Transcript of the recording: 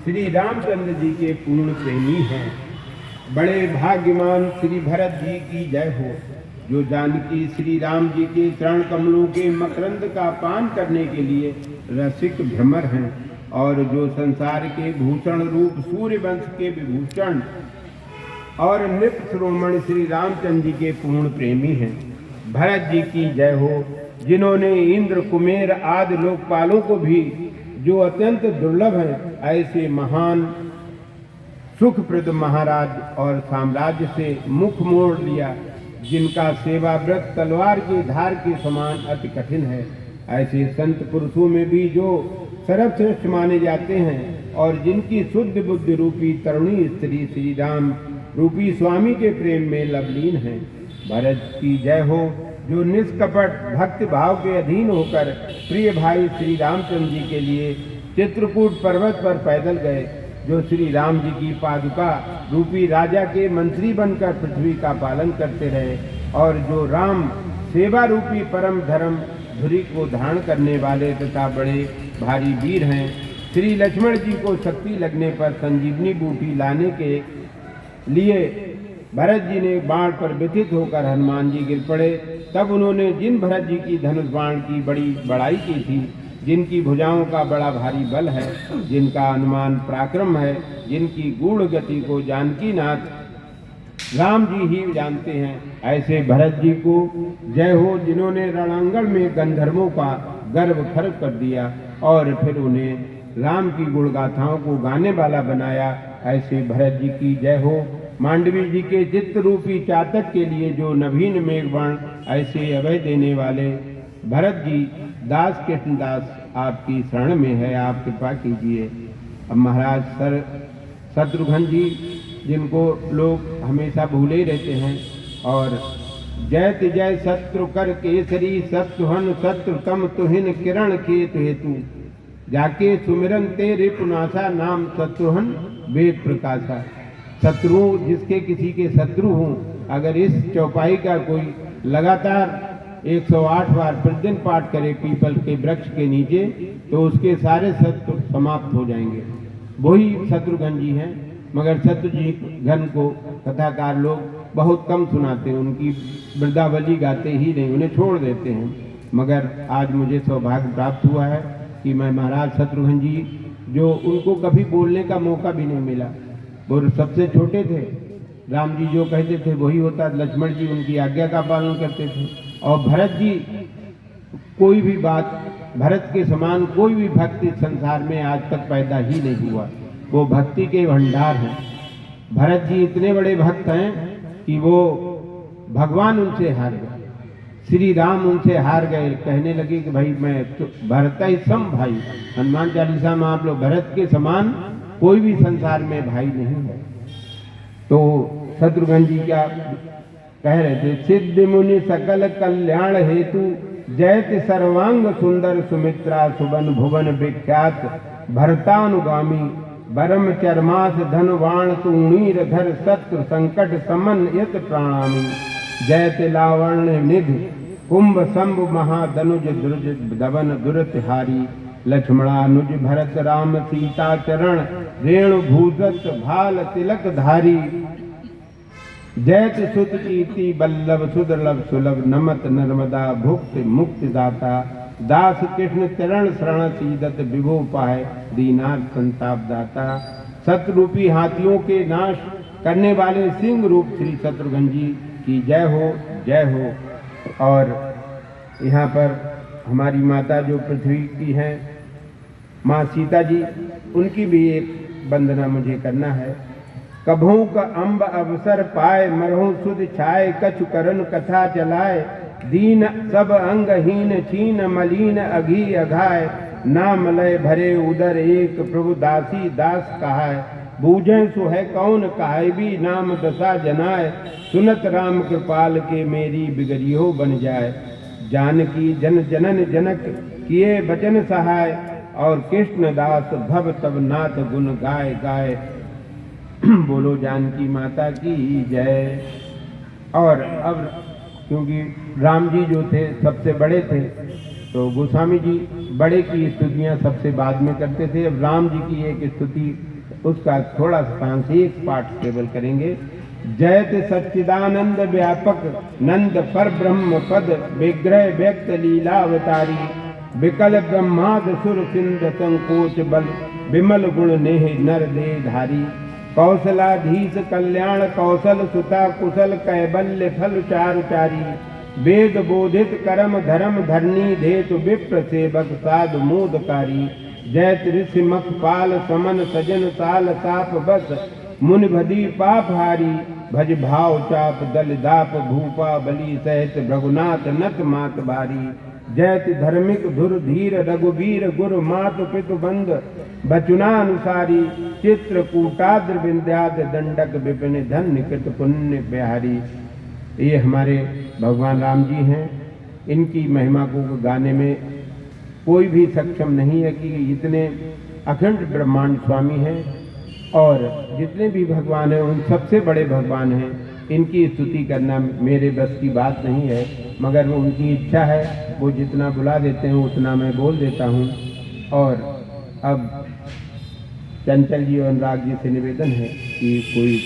श्री रामचंद्र जी के पूर्ण प्रेमी हैं। बड़े भाग्यवान श्री भरत जी की जय हो, जो जानकी श्री राम जी के चरण कमलों के मकरंद का पान करने के लिए रसिक भ्रमर हैं, और जो संसार के भूषण रूप सूर्य वंश के विभूषण और नृप श्रोमण श्री रामचंद्र जी के पूर्ण प्रेमी हैं। भरत जी की जय हो, जिन्होंने इंद्र कुमेर आदि लोकपालों को भी, जो अत्यंत दुर्लभ है, ऐसे महान सुखप्रद महाराज और साम्राज्य से मुख मोड़ लिया, जिनका सेवा व्रत तलवार की धार के समान अति कठिन है। ऐसे संत पुरुषों में भी जो सर्वश्रेष्ठ माने जाते हैं, और जिनकी शुद्ध बुद्धि रूपी तरुणी स्त्री श्री राम रूपी स्वामी के प्रेम में लवलीन है। भरत की जय हो, जो निष्कपट भक्ति भाव के अधीन होकर प्रिय भाई श्री रामचंद्र जी के लिए चित्रकूट पर्वत पर पैदल गए, जो श्री राम जी की पादुका रूपी राजा के मंत्री बनकर पृथ्वी का पालन करते रहे, और जो राम सेवा रूपी परम धर्म धुरी को धारण करने वाले तथा बड़े भारी वीर हैं। श्री लक्ष्मण जी को शक्ति लगने पर संजीवनी बूटी लाने के लिए भरत जी ने बाण पर व्यथित होकर हनुमान जी गिर पड़े। तब उन्होंने जिन भरत जी की धनुष बाण की बड़ी बड़ाई की थी, जिनकी भुजाओं का बड़ा भारी बल है, जिनका अनुमान पराक्रम है, जिनकी गूढ़ गति को जानकी नाथ राम जी ही जानते हैं, ऐसे भरत जी को जय हो, जिन्होंने रणांगण में गंधर्वों का गर्व खर्व कर दिया और फिर उन्हें राम की गुणगाथाओं को गाने वाला बनाया। ऐसे भरत जी की जय हो। मांडवी जी के चित्त रूपी चातक के लिए जो नवीन मेघबाण ऐसे अभय देने वाले भरत जी, दास कृष्णदास आपकी शरण में है, आप कृपा कीजिए। अब महाराज शत्रुघ्न जी, जिनको लोग हमेशा भूले ही रहते हैं, और जयत जय शत्रु कर केसरी शत्रुहन शत्रु तम तुहिन किरण केतु हेतु, जाके सुमिरन तेरे पुनासा नाम शत्रुहन वेद प्रकाशा। शत्रु जिसके किसी के शत्रु हों, अगर इस चौपाई का कोई लगातार 108 बार प्रतिदिन पाठ करे पीपल के वृक्ष के नीचे, तो उसके सारे शत्रु समाप्त हो जाएंगे। वही शत्रुघ्न जी हैं, मगर शत्रुघ्न को कथाकार लोग बहुत कम सुनाते हैं, उनकी वृंदावली गाते ही नहीं, उन्हें छोड़ देते हैं। मगर आज मुझे सौभाग्य प्राप्त हुआ है कि मैं महाराज शत्रुघ्न जी, जो उनको कभी बोलने का मौका भी नहीं मिला, वो सबसे छोटे थे, राम जी जो कहते थे वही होता, लक्ष्मण जी उनकी आज्ञा का पालन करते थे, और भरत जी कोई भी बात, भरत के समान कोई भी भक्ति संसार में आज तक पैदा ही नहीं हुआ, वो भक्ति के भंडार हैं। भरत जी इतने बड़े भक्त हैं कि वो भगवान उनसे हार गए, श्री राम उनसे हार गए, कहने लगे कि भाई मैं तो भरत ही सम भाई। हनुमान चालीसा में आप लोग, भरत के समान कोई भी संसार में भाई नहीं है। तो शत्रुघ्न जी क्या कह रहे थे, सिद्ध मुनि सकल कल्याण हेतु जयति सर्वांग सुंदर सुमित्रा सुबन भुवन विख्यात भरतानुगामी बरम चरमास धनवाण तूणीर धर शत्रु संकट समन यत प्राणामी जयति लावण्य निधि कुंभ शंभु महादनुज द्रुज दवन दुरतिहारी लक्ष्मणानुज भरत राम सीता चरण रेणु भूषत भाल तिलक धारी जयत सुत कीर्ति बल्लभ सुदर्लभ सुलभ नमत नर्मदा भुक्ति मुक्ति दाता दास कृष्ण चरण शरण सीदत विभो पाए दीनाथ संताप दाता। शत्रुरूपी हाथियों के नाश करने वाले सिंह रूप श्री शत्रुघ्न जी की जय हो, जय हो। और यहाँ पर हमारी माता जो पृथ्वी की हैं, माँ सीता जी, उनकी भी एक वंदना मुझे करना है। कभों का अम्ब अवसर पाए मरहु सुध छाए कछु करन कथा चलाए दीन सब अंगहीन छीन मलीन अघी अघाय नाम लय भरे उदर एक प्रभु दासी दास कहाय बूझे सो है कौन कहाय भी नाम दशा जनाय सुनत राम कृपाल के मेरी बिगड़ियो बन जाए जानकी जन जनन जनक किए बचन सहाय और कृष्ण दास भव तब नाथ गुण गाय गाय बोलो जानकी माता की जय। और अब क्योंकि राम जी जो थे सबसे बड़े थे, तो गोस्वामी जी बड़े की स्तुतियाँ सबसे बाद में करते थे। अब राम जी की एक स्तुति, उसका थोड़ा सा सांस एक पाठ केवल करेंगे। जयत सच्चिदानंद व्यापक नंद पर ब्रह्म पद विग्रह व्यक्त लीलावतारी विकल ब्रह्माद सुर सिंध संकोच बल विमल गुण नेह नर दे धारी कौशलाधीश कल्याण कौशल सुता कुशल कैबल्य फल चारुचारी वेद बोधित करम धर्म धरनी धेतु विप्र सेवक साधु मोदकारी जयत ऋषि मखपाल समन सजन साल साप बस मुनि भदी पाप हारी भज भाव चाप दल दाप भूपा बलि सहित भृगुनाथ नत मात बारी जयत धर्मिक धुर धीर रघुवीर गुरु मातु पितु बंद बचुनानुसारी चित्रकूटाद्र विंध्याद्र दंडक विपिन धन्य कृत पुण्य बिहारी। ये हमारे भगवान राम जी हैं। इनकी महिमा को गाने में कोई भी सक्षम नहीं है कि इतने अखंड ब्रह्मांड स्वामी हैं और जितने भी भगवान हैं उन सबसे बड़े भगवान हैं। इनकी स्तुति करना मेरे बस की बात नहीं है, मगर वो उनकी इच्छा है, वो जितना बुला देते हैं उतना मैं बोल देता हूँ। और अब चंचल जी और अनुराग जी से निवेदन है कि कोई